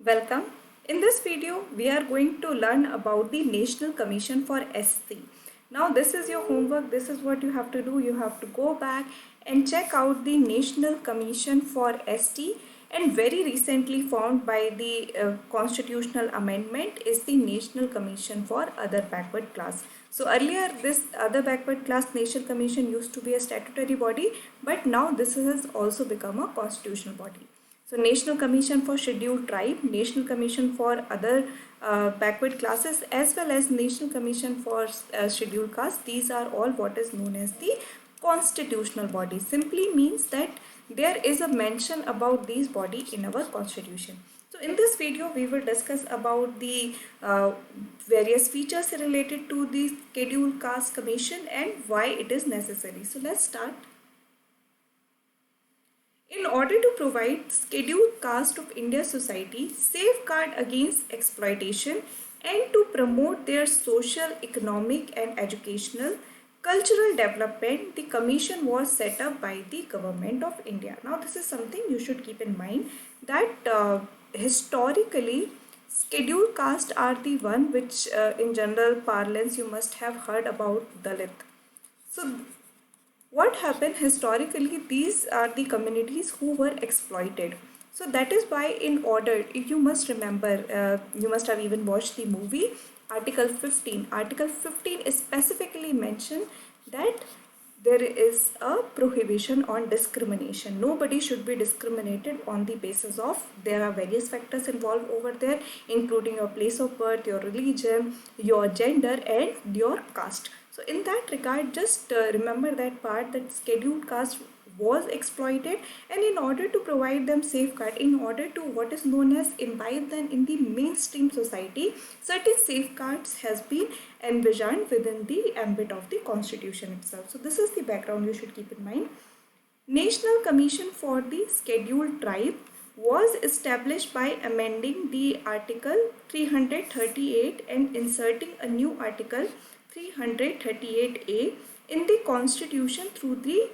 Welcome. In this video, we are going to learn about the National Commission for SC. Now, this is your homework. This is what you have to do. You have to go back and check out the National Commission for ST, and very recently formed by the constitutional amendment is the National Commission for Other Backward Class. So earlier this Other Backward Class National Commission used to be a statutory body, but now this has also become a constitutional body. So National Commission for Scheduled Tribe, National Commission for Other Backward Classes, as well as National Commission for Scheduled Caste, these are all what is known as the constitutional body. Simply means that there is a mention about these body in our constitution. So in this video, we will discuss about the various features related to the Scheduled Caste Commission and why it is necessary. So let's start. In order to provide scheduled caste of India society safeguard against exploitation and to promote their social, economic and educational cultural development, the commission was set up by the government of India. Now this is something you should keep in mind that historically scheduled caste are the one which in general parlance you must have heard about Dalit. So what happened historically, these are the communities who were exploited. So that is why in order, if you must remember, you must have even watched the movie Article 15. Article 15 is specifically mentioned that there is a prohibition on discrimination. Nobody should be discriminated on the basis of, there are various factors involved over there, including your place of birth, your religion, your gender and your caste. So in that regard, just remember that part, that scheduled caste was exploited, and in order to provide them safeguard, in order to what is known as imbibe them in the mainstream society, certain safeguards has been envisioned within the ambit of the constitution itself. So this is the background you should keep in mind. National Commission for the Scheduled Tribe was established by amending the Article 338 and inserting a new Article 338A in the Constitution through the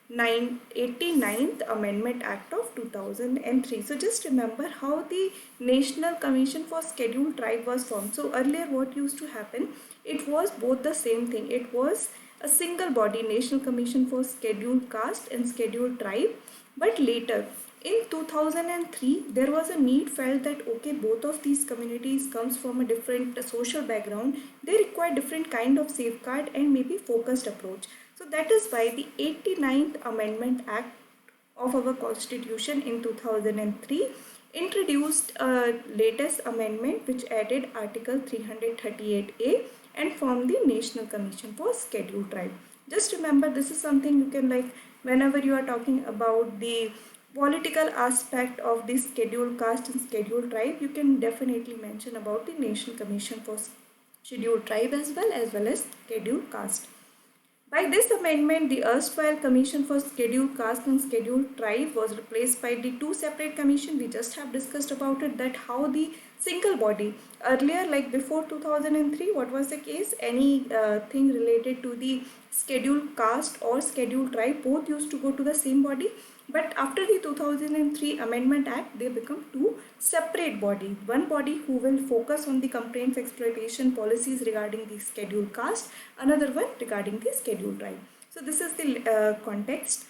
89th Amendment Act of 2003. So just remember how the National Commission for Scheduled Tribe was formed. So earlier what used to happen, it was both the same thing. It was a single body, National Commission for Scheduled Caste and Scheduled Tribe. But later in 2003, there was a need felt that okay, both of these communities comes from a different social background. They require different kind of safeguard and maybe focused approach. So that is why the 89th Amendment Act of our Constitution in 2003 introduced a latest amendment which added Article 338A and formed the National Commission for Scheduled Tribe. Just remember, this is something you can, like, whenever you are talking about the political aspect of the scheduled caste and scheduled tribe, you can definitely mention about the National Commission for Scheduled Tribe as well as scheduled caste. By this amendment, the erstwhile Commission for Scheduled Caste and Scheduled Tribe was replaced by the two separate commission. We just have discussed about it, that how the single body, earlier like before 2003, what was the case? Any thing related to the scheduled caste or scheduled tribe, both used to go to the same body. But after the 2003 Amendment Act, they become two separate bodies. One body who will focus on the complaints exploitation policies regarding the scheduled caste, another one regarding the scheduled tribe. So this is the context.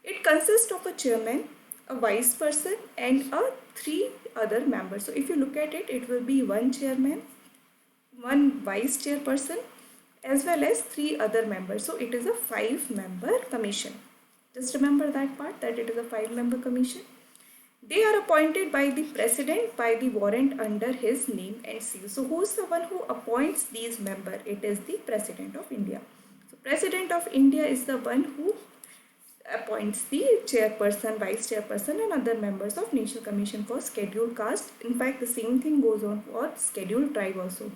It consists of a chairman, a vice person and a three other members. So if you look at it, it will be one chairman, one vice chairperson as well as three other members. So it is a 5-member commission. Just remember that part, that it is a 5-member commission. They are appointed by the president by the warrant under his name and seal. So who is the one who appoints these members? It is the President of India. So President of India is the one who appoints the chairperson, vice chairperson and other members of National Commission for Scheduled Caste. In fact, the same thing goes on for scheduled tribe also.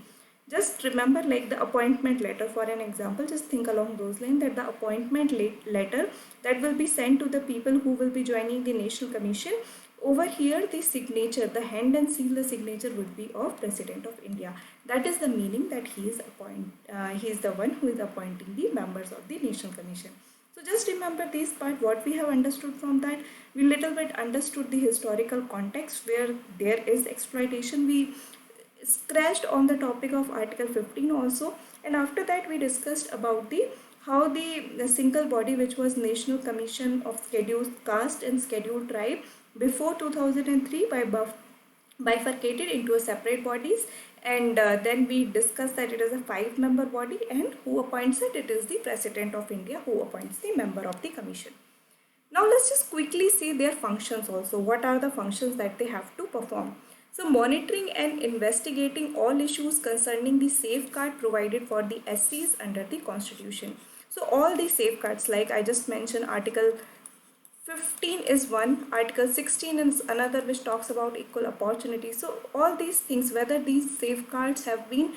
Just remember, like the appointment letter, for an example, just think along those lines, that the appointment letter that will be sent to the people who will be joining the National Commission, over here the signature, the hand and seal, the signature would be of President of India. That is the meaning that he is the one who is appointing the members of the National Commission. So just remember this part, what we have understood from that. We little bit understood the historical context where there is exploitation. We scratched on the topic of Article 15 also, and after that we discussed about the how the single body, which was National Commission of Scheduled Caste and Scheduled Tribe before 2003, bifurcated into a separate bodies, and then we discussed that it is a 5-member body, and who appoints it? It is the President of India who appoints the member of the commission. Now let's just quickly see their functions also. What are the functions that they have to perform? So monitoring and investigating all issues concerning the safeguard provided for the SCs under the constitution. So all the safeguards, like I just mentioned, Article 15 is one, Article 16 is another, which talks about equal opportunity. So all these things, whether these safeguards have been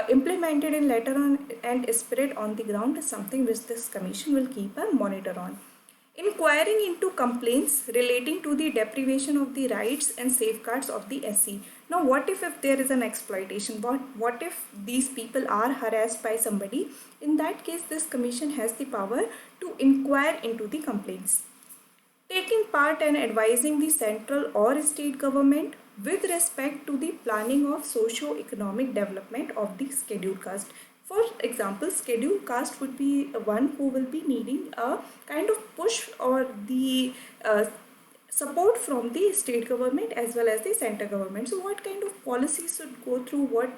implemented in letter on and spirit on the ground, is something which this commission will keep a monitor on. Inquiring into complaints relating to the deprivation of the rights and safeguards of the SC. Now what if there is an exploitation? What if these people are harassed by somebody? In that case, this commission has the power to inquire into the complaints. Taking part and advising the central or state government with respect to the planning of socio-economic development of the scheduled caste. For example, scheduled caste would be one who will be needing a kind of push or the support from the state government as well as the center government. So what kind of policies should go through what?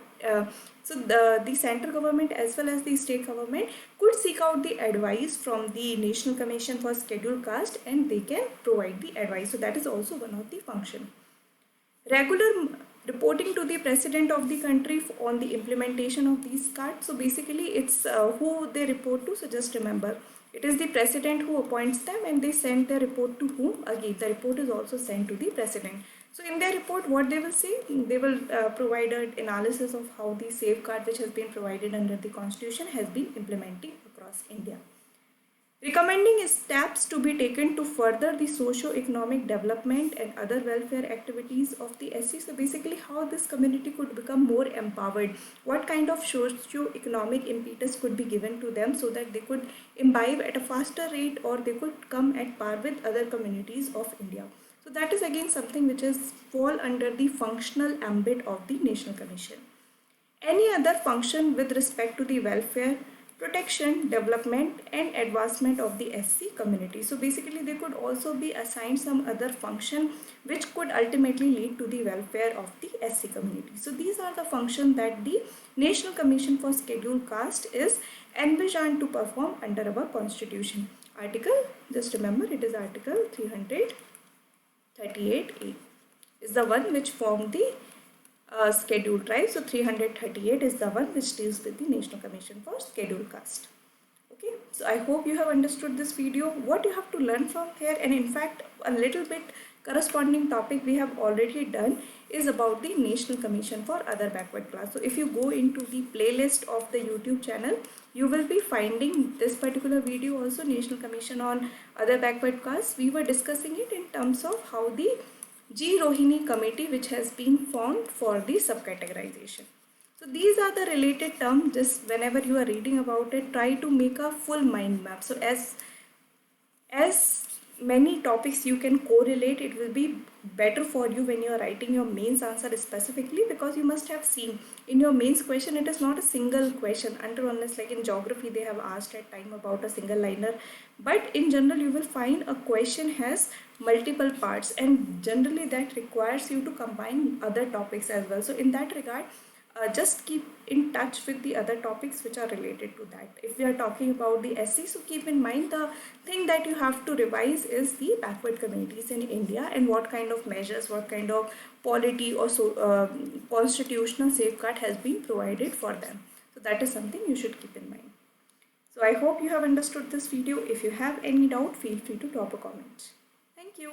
So the central government as well as the state government could seek out the advice from the National Commission for Scheduled Caste, and they can provide the advice. So that is also one of the function. Regular reporting to the president of the country on the implementation of these cards. So basically it's who they report to. So just remember, it is the president who appoints them, and they send their report to whom? Again, the report is also sent to the president. So in their report, what they will say? They will provide an analysis of how the safeguard which has been provided under the constitution has been implementing across India. Recommending steps to be taken to further the socio-economic development and other welfare activities of the SC. So basically how this community could become more empowered, what kind of socio-economic impetus could be given to them so that they could imbibe at a faster rate, or they could come at par with other communities of India. So that is again something which is fall under the functional ambit of the National Commission. Any other function with respect to the welfare, protection, development and advancement of the SC community. So basically they could also be assigned some other function which could ultimately lead to the welfare of the SC community. So these are the functions that the National Commission for Scheduled Caste is envisioned to perform under our constitution. Article, just remember, it is Article 338A is the one which formed the scheduled tribe. So 338 is the one which deals with the National Commission for Scheduled Caste. Okay, so I hope you have understood this video, what you have to learn from here, and in fact a little bit corresponding topic we have already done is about the National Commission for Other Backward Class. So if you go into the playlist of the YouTube channel, you will be finding this particular video also, National Commission on Other Backward Class. We were discussing it in terms of how the G. Rohini committee which has been formed for the subcategorization. So these are the related terms. Just whenever you are reading about it, try to make a full mind map. So as many topics you can correlate, it will be better for you when you are writing your mains answer specifically, because you must have seen in your mains question it is not a single question, until unless like in geography they have asked at time about a single liner, but in general you will find a question has multiple parts, and generally that requires you to combine other topics as well. So in that regard, just keep in touch with the other topics which are related to that. If we are talking about the SC, so keep in mind the thing that you have to revise is the backward communities in India and what kind of measures, what kind of polity or constitutional safeguard has been provided for them. So that is something you should keep in mind. So I hope you have understood this video. If you have any doubt, feel free to drop a comment. Thank you.